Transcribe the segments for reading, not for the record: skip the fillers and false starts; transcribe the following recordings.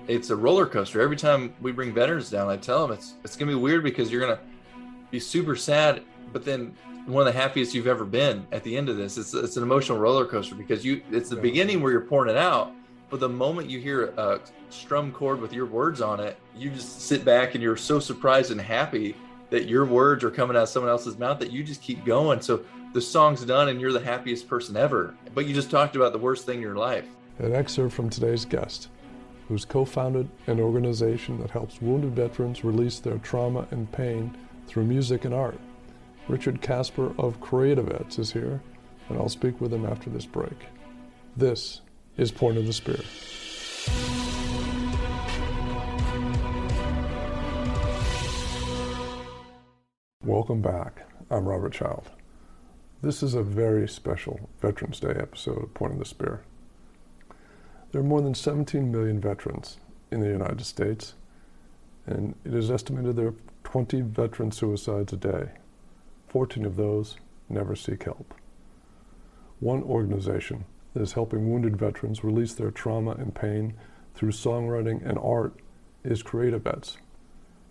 it's a roller coaster. Every time we bring veterans down, I tell them it's gonna be weird because you're gonna be super sad, but then one of the happiest you've ever been at the end of this. It's an emotional roller coaster because it's the Yeah. beginning where you're pouring it out, but the moment you hear a strum chord with your words on it, you just sit back and you're so surprised and happy that your words are coming out of someone else's mouth that you just keep going. So the song's done and you're the happiest person ever, but you just talked about the worst thing in your life. An excerpt from today's guest, who's co-founded an organization that helps wounded veterans release their trauma and pain through music and art. Richard Casper of Creativets is here, and I'll speak with him after this break. This is Point of the Spear. Welcome back. I'm Robert Child. This is a very special Veterans Day episode of Point of the Spear. There are more than 17 million veterans in the United States, and it is estimated there are 20 veteran suicides a day. 14 of those never seek help. One organization that is helping wounded veterans release their trauma and pain through songwriting and art is Creativets,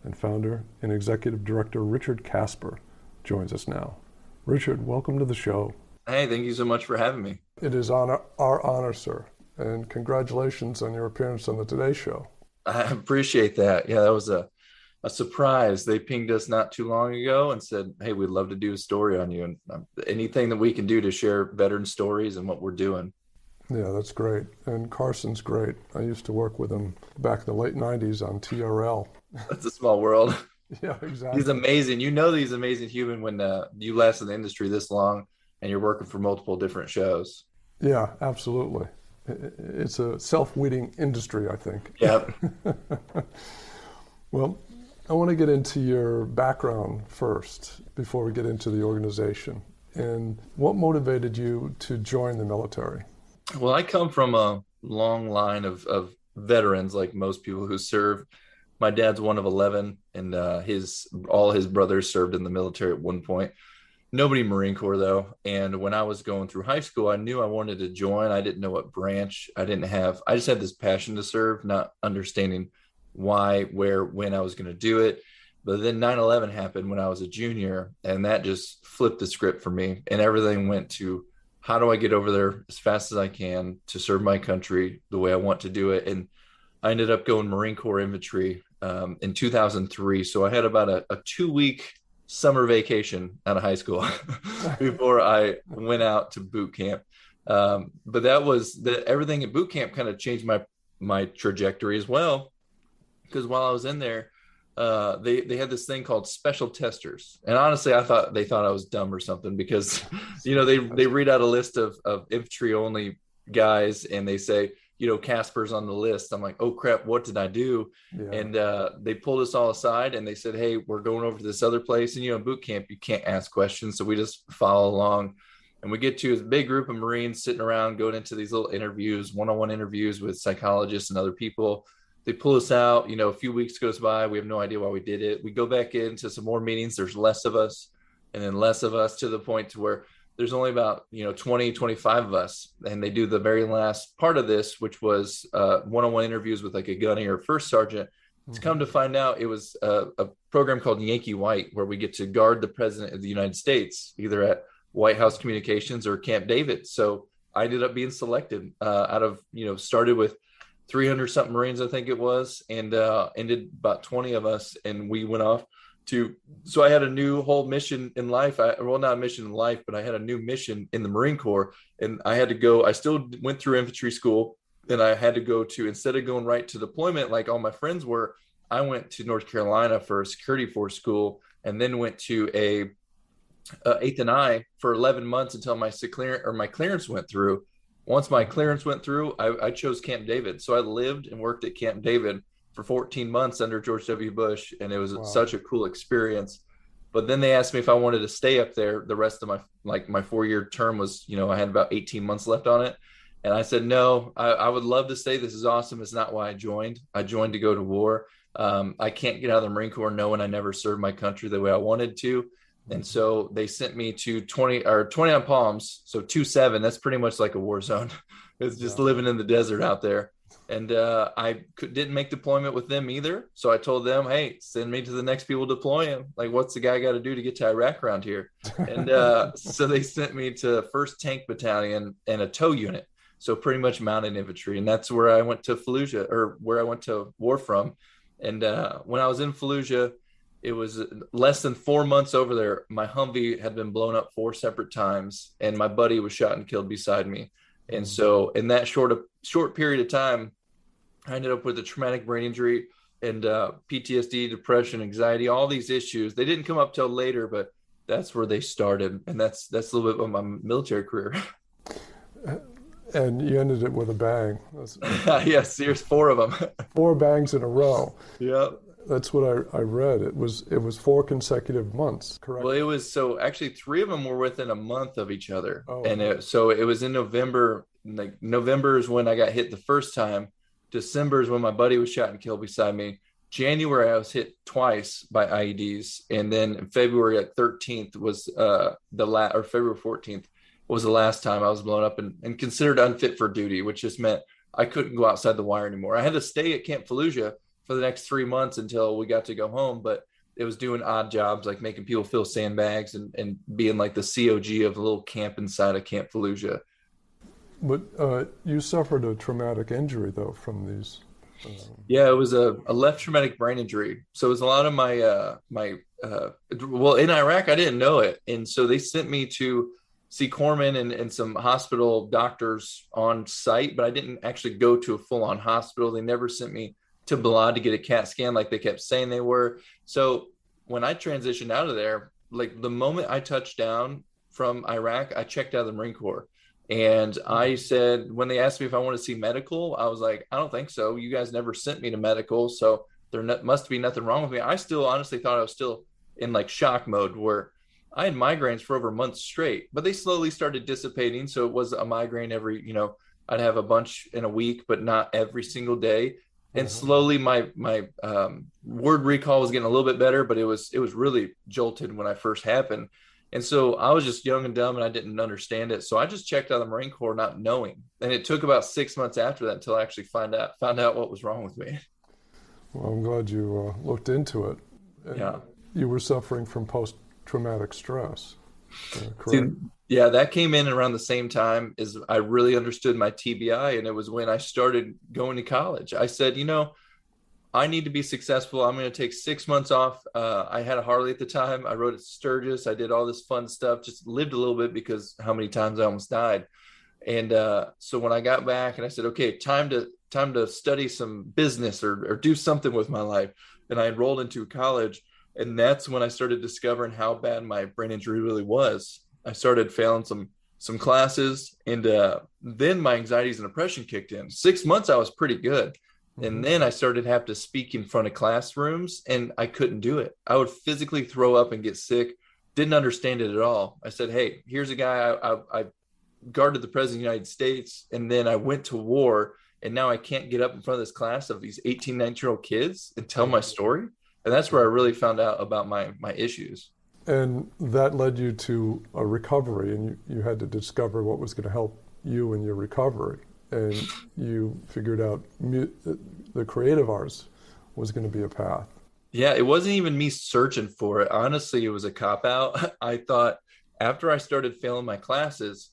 and founder and executive director Richard Casper joins us now. Richard, welcome to the show. Hey, thank you so much for having me. It is our honor, sir, and congratulations on your appearance on the Today Show. I appreciate that. Yeah, that was a surprise. They pinged us not too long ago and said, hey, we'd love to do a story on you, and anything that we can do to share veteran stories and what we're doing. Yeah, that's great. And Carson's great. I used to work with him back in the late 90s on TRL. That's a small world. Yeah, exactly. He's amazing. You know that he's an amazing human when you last in the industry this long and you're working for multiple different shows. Yeah, absolutely. It's a self-weeding industry, I think. Yep. Well, I want to get into your background first before we get into the organization. And what motivated you to join the military? Well, I come from a long line of veterans, like most people who serve. My dad's one of 11, and all his brothers served in the military at one point. Nobody Marine Corps, though. And when I was going through high school, I knew I wanted to join. I didn't know what branch. I just had this passion to serve, not understanding why, where, when I was going to do it. But then 9/11 happened when I was a junior, and that just flipped the script for me. And everything went to, how do I get over there as fast as I can to serve my country the way I want to do it? And I ended up going Marine Corps infantry in 2003. So I had about a 2-week summer vacation out of high school before I went out to boot camp. But everything at boot camp kind of changed my trajectory as well. Because while I was in there, they had this thing called special testers. And honestly, they thought I was dumb or something because, they read out a list of infantry only guys and they say, Casper's on the list. I'm like, oh crap, what did I do? Yeah. And they pulled us all aside and they said, hey, we're going over to this other place. And, in boot camp, you can't ask questions. So we just follow along. And we get to a big group of Marines sitting around going into these little interviews, one-on-one interviews with psychologists and other people. They pull us out, a few weeks goes by. We have no idea why we did it. We go back into some more meetings. There's less of us and then less of us to the point to where there's only about, 20, 25 of us. And they do the very last part of this, which was one-on-one interviews with like a gunny or first sergeant. It's come to find out it was a program called Yankee White, where we get to guard the president of the United States, either at White House Communications or Camp David. So I ended up being selected out of, started with 300 something Marines, I think it was, and ended about 20 of us. And we went off so I had a new whole mission in life. Not a mission in life, but I had a new mission in the Marine Corps. And I still went through infantry school, and I had to go to, instead of going right to deployment like all my friends were, I went to North Carolina for a security force school, and then went to a 8th and I for 11 months until my clearance went through. Once my clearance went through, I chose Camp David. So I lived and worked at Camp David for 14 months under George W. Bush. And it was such a cool experience. But then they asked me if I wanted to stay up there. The rest of my 4-year term was, I had about 18 months left on it. And I said, no, I would love to stay. This is awesome. It's not why I joined. I joined to go to war. I can't get out of the Marine Corps knowing I never served my country the way I wanted to. And so they sent me to 20 on Palms. So 2-7, that's pretty much like a war zone. It's just living in the desert out there. And didn't make deployment with them either. So I told them, hey, send me to the next people deploying. Like, what's the guy got to do to get to Iraq around here? And so they sent me to 1st Tank Battalion and a tow unit. So pretty much mounted infantry. And that's where I went to Fallujah, or where I went to war from. And when I was in Fallujah, it was less than 4 months over there. My Humvee had been blown up 4 separate times, and my buddy was shot and killed beside me. And so, in that short period of time, I ended up with a traumatic brain injury and PTSD, depression, anxiety, all these issues. They didn't come up till later, but that's where they started, and that's a little bit of my military career. And you ended it with a bang. Yes, there's 4 of them. Four bangs in a row. Yeah. That's what I read. It was 4 consecutive months, correct? Well, it was so actually 3 of them were within a month of each other, Oh, and so it was in November. Like November is when I got hit the first time. December is when my buddy was shot and killed beside me. January I was hit twice by IEDs, and then February at 13th was or February 14th was the last time I was blown up and considered unfit for duty, which just meant I couldn't go outside the wire anymore. I had to stay at Camp Fallujah for the next 3 months until we got to go home, but it was doing odd jobs like making people fill sandbags and being like the COG of a little camp inside of Camp Fallujah. but you suffered a traumatic injury though from these. Yeah, it was a left traumatic brain injury. So it was a lot of well, in Iraq, I didn't know it. And so they sent me to see corpsmen and some hospital doctors on site, but I didn't actually go to a full on hospital. They never sent me to Balad to get a CAT scan like they kept saying they were. So when I transitioned out of there, like the moment I touched down from Iraq, I checked out of the Marine Corps. And I said, when they asked me if I want to see medical, I was like, I don't think so. You guys never sent me to medical. So must be nothing wrong with me. I still honestly thought I was still in like shock mode where I had migraines for over months straight, but they slowly started dissipating. So it was a migraine every, I'd have a bunch in a week, but not every single day. And slowly my word recall was getting a little bit better, but it was really jolted when I first happened. And so I was just young and dumb and I didn't understand it. So I just checked out of the Marine Corps not knowing. And it took about 6 months after that until I actually found out what was wrong with me. Well, I'm glad you looked into it. And Yeah. you were suffering from post-traumatic stress, See, correct? yeah, that came in around the same time as I really understood my TBI. And it was when I started going to college. I said, I need to be successful. I'm going to take 6 months off. I had a Harley at the time. I rode at Sturgis. I did all this fun stuff, just lived a little bit because how many times I almost died. And so when I got back and I said, okay, time to study some business or do something with my life. And I enrolled into college. And that's when I started discovering how bad my brain injury really was. I started failing some classes, and then my anxieties and depression kicked in. 6 months I was pretty good. And then I started to have to speak in front of classrooms, and I couldn't do it. I would physically throw up and get sick. Didn't understand it at all. I said, hey, here's a guy. I guarded the president of the United States, and then I went to war, and now I can't get up in front of this class of these 18, 19-year-old kids and tell my story. And that's where I really found out about my issues. And that led you to a recovery, and you had to discover what was going to help you in your recovery. And you figured out the creative arts was going to be a path. Yeah, it wasn't even me searching for it. Honestly, it was a cop out. I thought after I started failing my classes,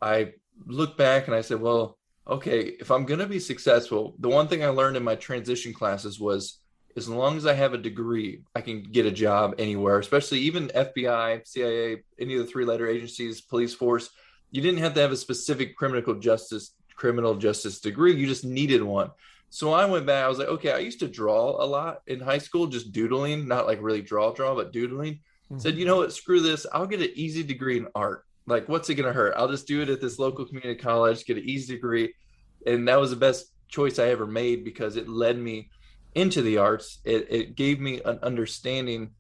I looked back and I said, well, okay, if I'm going to be successful, the one thing I learned in my transition classes was as long as I have a degree, I can get a job anywhere, especially even FBI, CIA, any of the three-letter agencies, police force. You didn't have to have a specific criminal justice degree. You just needed one. So I went back. I was like, okay, I used to draw a lot in high school, just doodling, not like really draw, but doodling. Said, you know what, screw this. I'll get an easy degree in art. Like, what's it going to hurt? I'll just do it at this local community college, get an easy degree. And that was the best choice I ever made because it led me into the arts. It gave me an understanding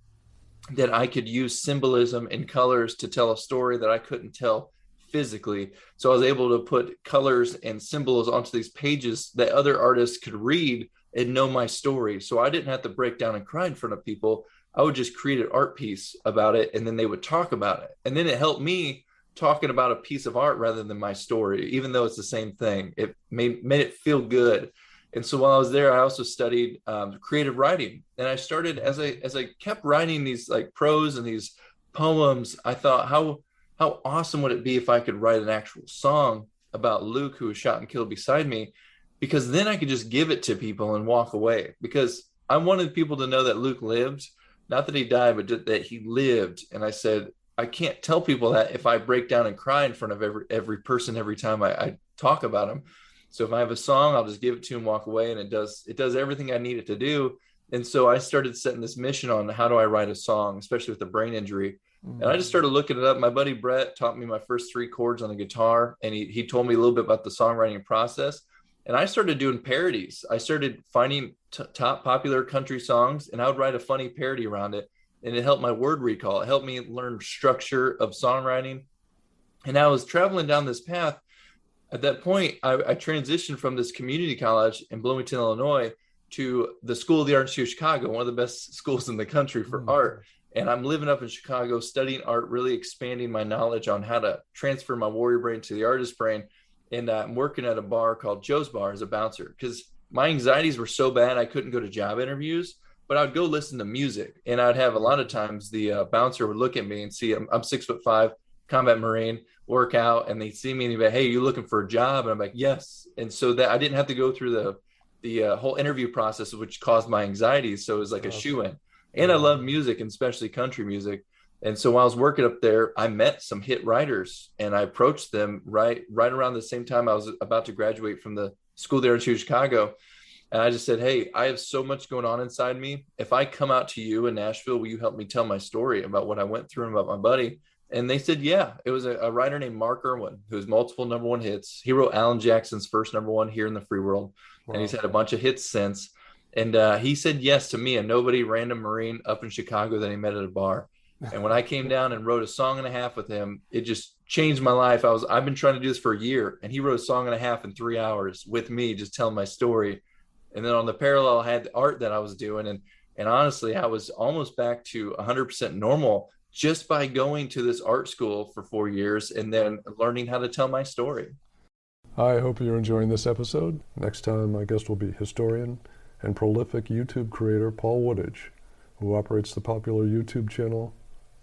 that I could use symbolism and colors to tell a story that I couldn't tell physically. So I was able to put colors and symbols onto these pages that other artists could read and know my story. So I didn't have to break down and cry in front of people. I would just create an art piece about it, and then they would talk about it. And then it helped me talking about a piece of art rather than my story, even though it's the same thing. It made it feel good. And so while I was there, I also studied creative writing, and I started as I kept writing these like prose and these poems. I thought, how awesome would it be if I could write an actual song about Luke, who was shot and killed beside me, because then I could just give it to people and walk away. Because I wanted people to know that Luke lived, not that he died, but that he lived. And I said, I can't tell people that if I break down and cry in front of every person every time I talk about him. So if I have a song, I'll just give it to him, walk away, and it does everything I need it to do. And so I started setting this mission on how do I write a song, especially with the brain injury. And I just started looking it up. My buddy Brett taught me my first three chords on the guitar, and he told me a little bit about the songwriting process. And I started doing parodies. I started finding top popular country songs, and I would write a funny parody around it. And it helped my word recall. It helped me learn structure of songwriting. And I was traveling down this path. At that point, I transitioned from this community college in Bloomington, Illinois, to the School of the Arts of Chicago, one of the best schools in the country for art. And I'm living up in Chicago, studying art, really expanding my knowledge on how to transfer my warrior brain to the artist brain. And I'm working at a bar called Joe's Bar as a bouncer, because my anxieties were so bad I couldn't go to job interviews, but I would go listen to music. And I'd have a lot of times the bouncer would look at me and see I'm 6'5", combat Marine, work out, and they'd see me and they'd be like, hey, you looking for a job? And I'm like, yes. And so that I didn't have to go through the whole interview process, which caused my anxiety. So it was like a shoe-in. And I love music, and especially country music. And so while I was working up there, I met some hit writers, and I approached them right around the same time I was about to graduate from the School there in Chicago. And I just said, hey, I have so much going on inside me. If I come out to you in Nashville, will you help me tell my story about what I went through and about my buddy? And they said, yeah. It was a writer named Mark Irwin, who has multiple number one hits. He wrote Alan Jackson's first number one, Here in the Free World. Wow. And he's had a bunch of hits since. And he said yes to me, a nobody random Marine up in Chicago that he met at a bar. And when I came down and wrote a song and a half with him, it just changed my life. I've been trying to do this for a year, and he wrote a song and a half in 3 hours with me, just telling my story. And then on the parallel, I had the art that I was doing. And honestly, I was almost back to 100% normal just by going to this art school for 4 years and then learning how to tell my story. I hope you're enjoying this episode. Next time, my guest will be historian and prolific YouTube creator Paul Woodage, who operates the popular YouTube channel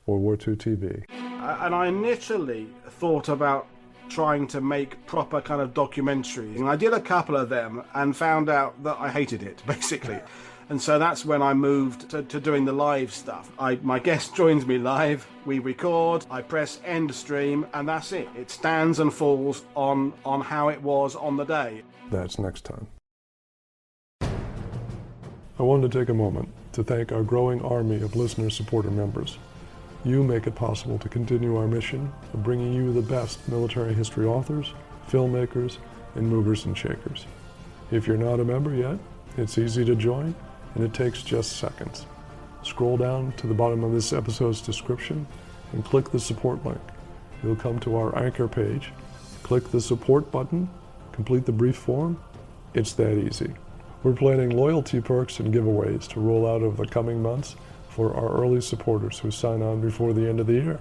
World War II TV. And I initially thought about trying to make proper kind of documentaries. And I did a couple of them and found out that I hated it, basically. And so that's when I moved to doing the live stuff. My guest joins me live, we record, I press end stream, and that's it. It stands and falls on how it was on the day. That's next time. I wanted to take a moment to thank our growing army of listener supporter members. You make it possible to continue our mission of bringing you the best military history authors, filmmakers, and movers and shakers. If you're not a member yet, it's easy to join, and it takes just seconds. Scroll down to the bottom of this episode's description and click the support link. You'll come to our anchor page. Click the support button, complete the brief form. It's that easy. We're planning loyalty perks and giveaways to roll out over the coming months for our early supporters who sign on before the end of the year.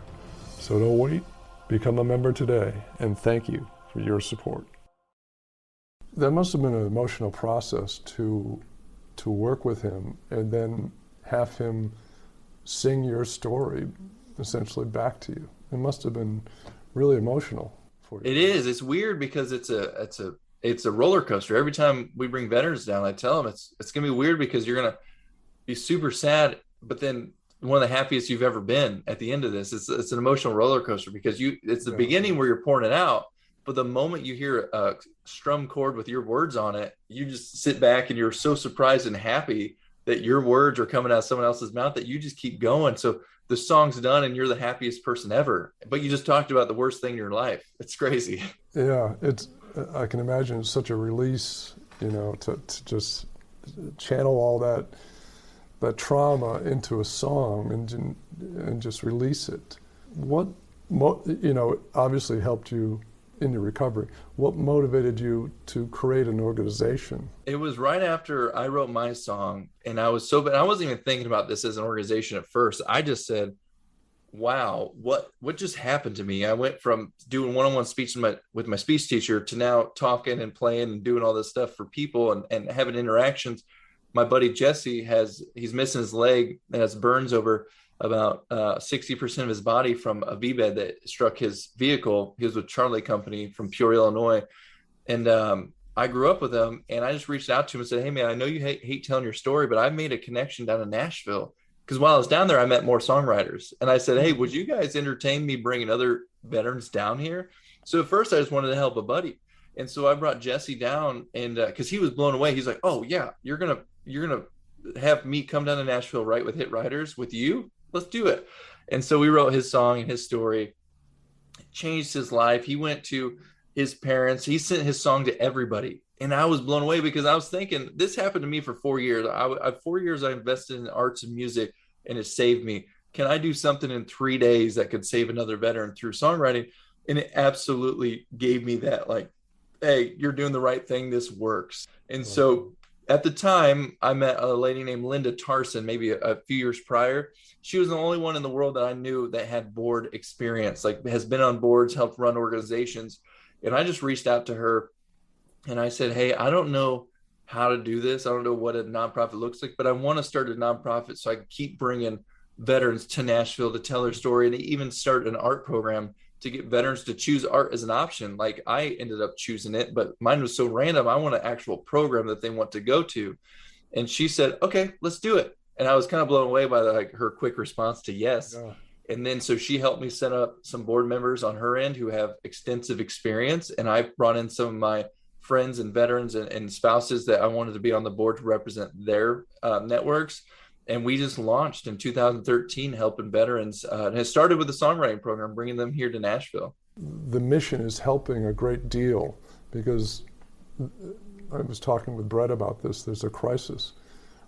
So don't wait. Become a member today, and thank you for your support. That must have been an emotional process to work with him and then have him sing your story essentially back to you. It must have been really emotional for you. It is. It's weird because it's a roller coaster. Every time we bring veterans down, I tell them it's gonna be weird because you're gonna be super sad, but then one of the happiest you've ever been at the end of this. It's an emotional roller coaster because it's the beginning where you're pouring it out, but the moment you hear a strum chord with your words on it, you just sit back and you're so surprised and happy that your words are coming out of someone else's mouth that you just keep going. So the song's done and you're the happiest person ever, but you just talked about the worst thing in your life. It's crazy. Yeah, I can imagine it's such a release, to just channel all that trauma into a song and just release it. What obviously helped you in your recovery. What motivated you to create an organization? It was right after I wrote my song, and I was so bad. I wasn't even thinking about this as an organization at first. I just said, wow, what just happened to me? I went from doing one-on-one speech with my speech teacher to now talking and playing and doing all this stuff for people and having interactions. My buddy Jesse he's missing his leg and has burns over about 60% of his body from a V-bed that struck his vehicle. He was with Charlie Company from Peoria, Illinois. And I grew up with him, and I just reached out to him and said, "Hey, man, I know you hate telling your story, but I made a connection down in Nashville because while I was down there, I met more songwriters." And I said, "Hey, would you guys entertain me bringing other veterans down here?" So at first, I just wanted to help a buddy, and so I brought Jesse down, and because he was blown away, he's like, "Oh yeah, you're gonna have me come down to Nashville, write with hit writers with you? Let's do it." And so we wrote his song and his story changed his life. He went to his parents. He sent his song to everybody. And I was blown away because I was thinking, this happened to me for 4 years. 4 years I invested in arts and music, and it saved me. Can I do something in 3 days that could save another veteran through songwriting? And it absolutely gave me that, like, hey, you're doing the right thing. This works. And so at the time, I met a lady named Linda Tarson, maybe a few years prior. She was the only one in the world that I knew that had board experience, like has been on boards, helped run organizations. And I just reached out to her and I said, "Hey, I don't know how to do this. I don't know what a nonprofit looks like, but I want to start a nonprofit so I can keep bringing veterans to Nashville to tell their story and even start an art program to get veterans to choose art as an option." Like I ended up choosing it, but mine was so random. I want an actual program that they want to go to. And she said, "Okay, let's do it." And I was kind of blown away by her quick response to yes. Yeah. And then so she helped me set up some board members on her end who have extensive experience. And I brought in some of my friends and veterans and spouses that I wanted to be on the board to represent their networks. And we just launched in 2013 helping veterans. And it started with a songwriting program, bringing them here to Nashville. The mission is helping a great deal because I was talking with Brett about this. There's a crisis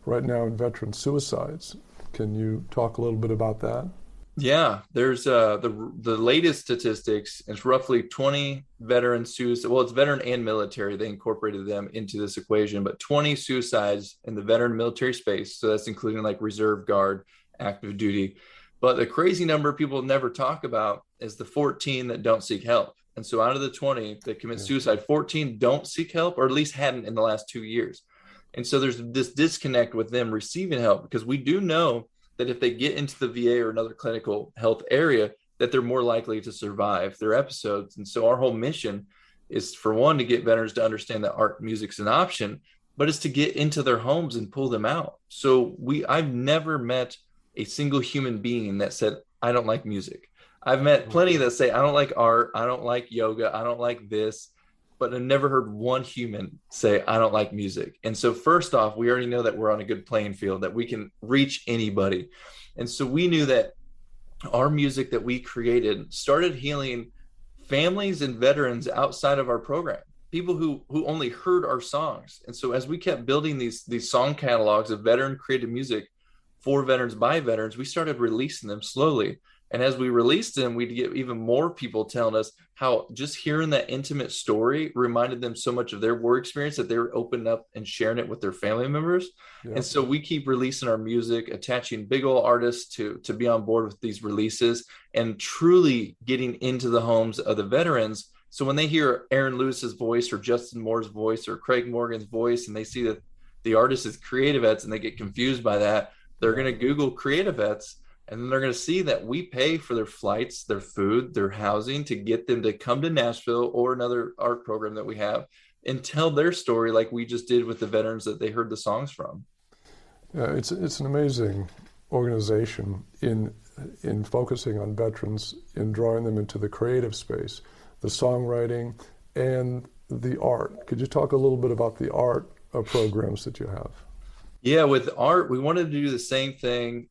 right now in veteran suicides. Can you talk a little bit about that? Yeah, there's the latest statistics. It's roughly 20 veteran suicides. Well, it's veteran and military. They incorporated them into this equation, but 20 suicides in the veteran military space. So that's including like reserve guard, active duty. But the crazy number people never talk about is the 14 that don't seek help. And so out of the 20 that commit suicide, 14 don't seek help, or at least hadn't in the last 2 years. And so there's this disconnect with them receiving help because we do know that if they get into the VA or another clinical health area, that they're more likely to survive their episodes. And so our whole mission is, for one, to get veterans to understand that art music's an option, but it's to get into their homes and pull them out. So I've never met a single human being that said, "I don't like music." I've met plenty that say, "I don't like art, I don't like yoga, I don't like this," but I've never heard one human say, "I don't like music." And so first off, we already know that we're on a good playing field, that we can reach anybody. And so we knew that our music that we created started healing families and veterans outside of our program, people who only heard our songs. And so as we kept building these song catalogs of veteran created music for veterans by veterans, we started releasing them slowly. And as we released them, we'd get even more people telling us how just hearing that intimate story reminded them so much of their war experience that they were opening up and sharing it with their family members. Yeah. And so we keep releasing our music, attaching big old artists to be on board with these releases and truly getting into the homes of the veterans. So when they hear Aaron Lewis's voice or Justin Moore's voice or Craig Morgan's voice, and they see that the artist is Creativets and they get confused by that, they're going to Google Creativets. And then they're going to see that we pay for their flights, their food, their housing to get them to come to Nashville or another art program that we have and tell their story like we just did with the veterans that they heard the songs from. Yeah, it's an amazing organization in focusing on veterans, in drawing them into the creative space, the songwriting, and the art. Could you talk a little bit about the art programs that you have? Yeah, with art, we wanted to do the same thing.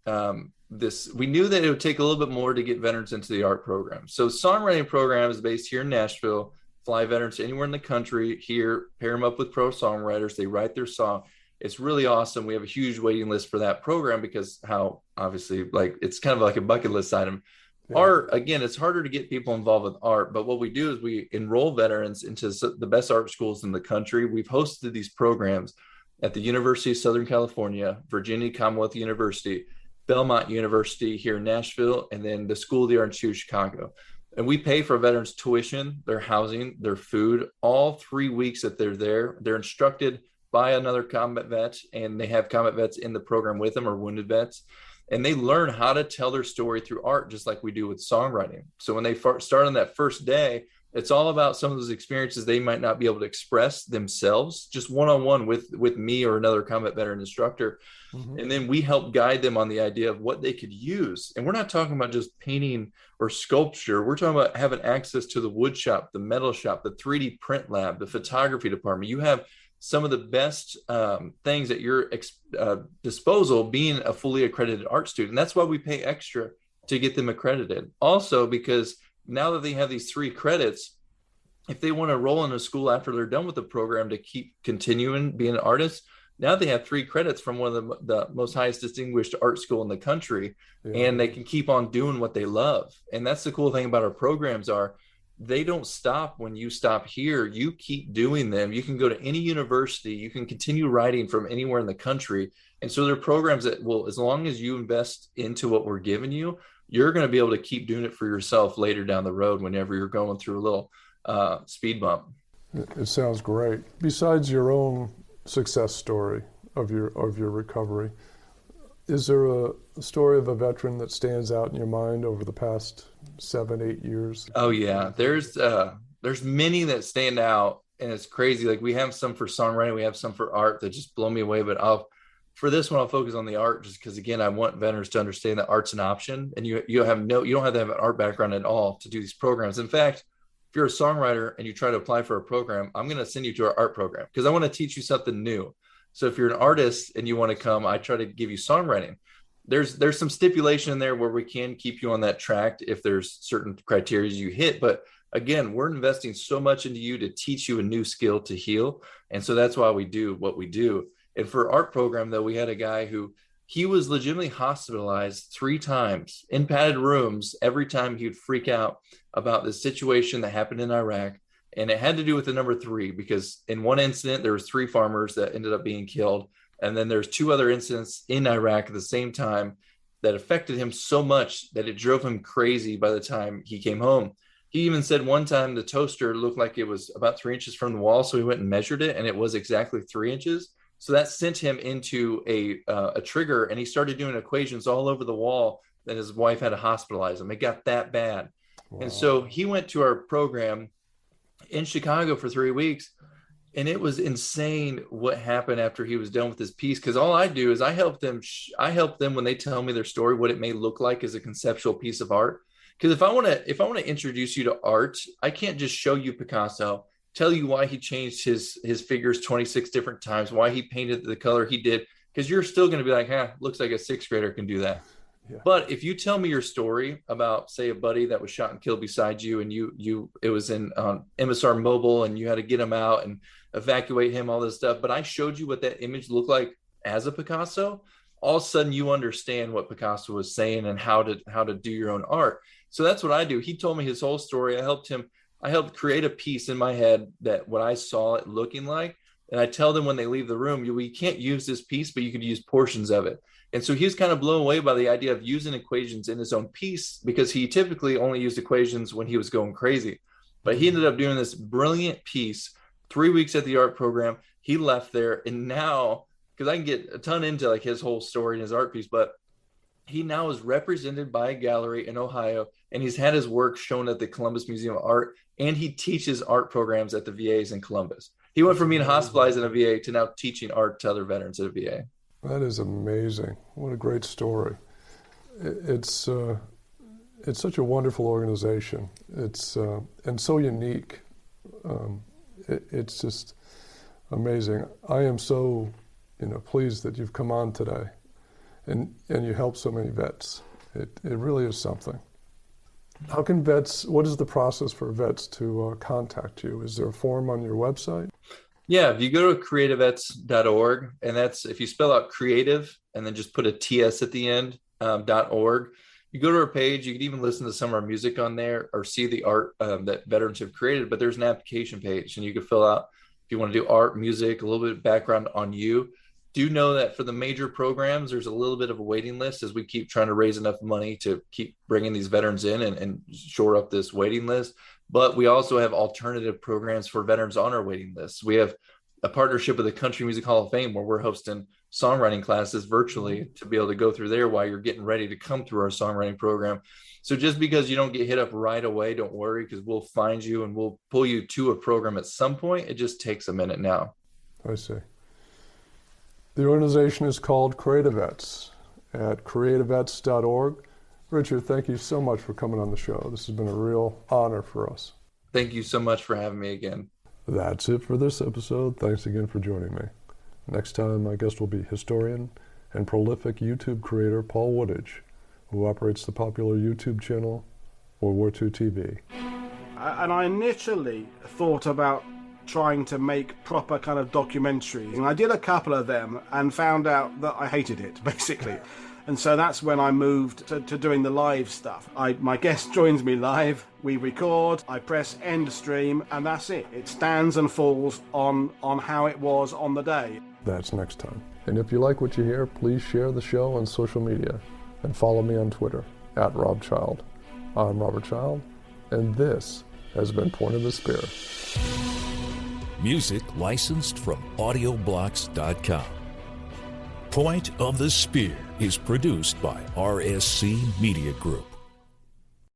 We knew that it would take a little bit more to get veterans into the art program. So songwriting program is based here in Nashville, fly veterans anywhere in the country here, pair them up with pro songwriters. They write their song. It's really awesome. We have a huge waiting list for that program because how obviously like it's kind of like a bucket list item. Yeah. Art, again, it's harder to get people involved with art, but what we do is we enroll veterans into the best art schools in the country. We've hosted these programs at the University of Southern California, Virginia Commonwealth University, Belmont University here in Nashville, and then the School of the Arts here in Chicago. And we pay for veterans' tuition, their housing, their food, all 3 weeks that they're there. They're instructed by another combat vet, and they have combat vets in the program with them, or wounded vets. And they learn how to tell their story through art, just like we do with songwriting. So when they start on that first day, it's all about some of those experiences they might not be able to express themselves, just one-on-one with me or another combat veteran instructor. Mm-hmm. And then we help guide them on the idea of what they could use. And we're not talking about just painting or sculpture. We're talking about having access to the wood shop, the metal shop, the 3D print lab, the photography department. You have some of the best things at your disposal being a fully accredited art student. That's why we pay extra to get them accredited. Also, because now that they have these 3 credits, if they want to roll into school after they're done with the program to keep continuing being an artist, now they have 3 credits from one of the most highest distinguished art school in the country, and they can keep on doing what they love. And that's the cool thing about our programs are they don't stop when you stop here. You keep doing them. You can go to any university. You can continue writing from anywhere in the country. And so there are programs that will, as long as you invest into what we're giving you, you're going to be able to keep doing it for yourself later down the road whenever you're going through a little speed bump. It sounds great. Besides your own success story of your recovery, is there a story of a veteran that stands out in your mind over the past 7-8 years? Oh yeah, there's many that stand out, and it's crazy. Like we have some for songwriting, we have some for art that just blow me away. But for this one, I'll focus on the art, just because again, I want veterans to understand that art's an option, and you don't have to have an art background at all to do these programs. In fact, if you're a songwriter and you try to apply for a program, I'm going to send you to our art program because I want to teach you something new. So if you're an artist and you want to come, I try to give you songwriting. There's some stipulation in there where we can keep you on that track if there's certain criteria you hit. But again, we're investing so much into you to teach you a new skill to heal. And so that's why we do what we do. And for art program, though, we had a guy who he was legitimately hospitalized 3 times in padded rooms every time he would freak out about the situation that happened in Iraq. And it had to do with the number 3, because in one incident, there was 3 farmers that ended up being killed. And then there's 2 other incidents in Iraq at the same time that affected him so much that it drove him crazy by the time he came home. He even said one time the toaster looked like it was about 3 inches from the wall. So he went and measured it, and it was exactly 3 inches. So that sent him into a trigger, and he started doing equations all over the wall that his wife had to hospitalize him. It got that bad. Wow. And so he went to our program in Chicago for 3 weeks. And it was insane what happened after he was done with his piece. Because all I do is I help them when they tell me their story, what it may look like as a conceptual piece of art. Because if I want to introduce you to art, I can't just show you Picasso, tell you why he changed his figures 26 different times, why he painted the color he did. Because you're still going to be like, looks like a 6th grader can do that. Yeah. But if you tell me your story about, say, a buddy that was shot and killed beside you, and it was in MSR Mobile, and you had to get him out and evacuate him, all this stuff, but I showed you what that image looked like as a Picasso, all of a sudden you understand what Picasso was saying and how to do your own art. So that's what I do. He told me his whole story. I helped create a piece in my head that what I saw it looking like. And I tell them when they leave the room, we can't use this piece, but you could use portions of it. And so he was kind of blown away by the idea of using equations in his own piece, because he typically only used equations when he was going crazy. But he ended up doing this brilliant piece 3 weeks at the art program. He left there, and now, because I can get a ton into like his whole story and his art piece, but he now is represented by a gallery in Ohio, and he's had his work shown at the Columbus Museum of Art, and he teaches art programs at the VAs in Columbus. He went from being hospitalized in a VA to now teaching art to other veterans at a VA. That is amazing. What a great story. It's such a wonderful organization. It's and so unique. It's just amazing. I am so pleased that you've come on today, and you help so many vets. It really is something. How can vets? What is the process for vets to contact you? Is there a form on your website? Yeah, if you go to creativets.org, and that's if you spell out creative and then just put a TS at the end, .org, you go to our page. You can even listen to some of our music on there or see the art that veterans have created. But there's an application page, and you can fill out if you want to do art, music, a little bit of background on you. do know that for the major programs, there's a little bit of a waiting list as we keep trying to raise enough money to keep bringing these veterans in and shore up this waiting list. But we also have alternative programs for veterans on our waiting list. We have a partnership with the Country Music Hall of Fame where we're hosting songwriting classes virtually to be able to go through there while you're getting ready to come through our songwriting program. So just because you don't get hit up right away, don't worry, because we'll find you and we'll pull you to a program at some point. It just takes a minute now. I see. The organization is called Creativets at creativets.org. Richard, thank you so much for coming on the show. This has been a real honor for us. Thank you so much for having me again. That's it for this episode. Thanks again for joining me. Next time, my guest will be historian and prolific YouTube creator Paul Woodage, who operates the popular YouTube channel World War II TV. And I initially thought about trying to make proper kind of documentaries. And I did a couple of them and found out that I hated it, basically. And so that's when I moved to doing the live stuff. My guest joins me live, we record, I press end stream, and that's it. It stands and falls on how it was on the day. That's next time. And if you like what you hear, please share the show on social media and follow me on Twitter @RobChild. I'm Robert Child, and this has been Point of the Spear. Music licensed from audioblocks.com. Point of the Spear is produced by RSC Media Group.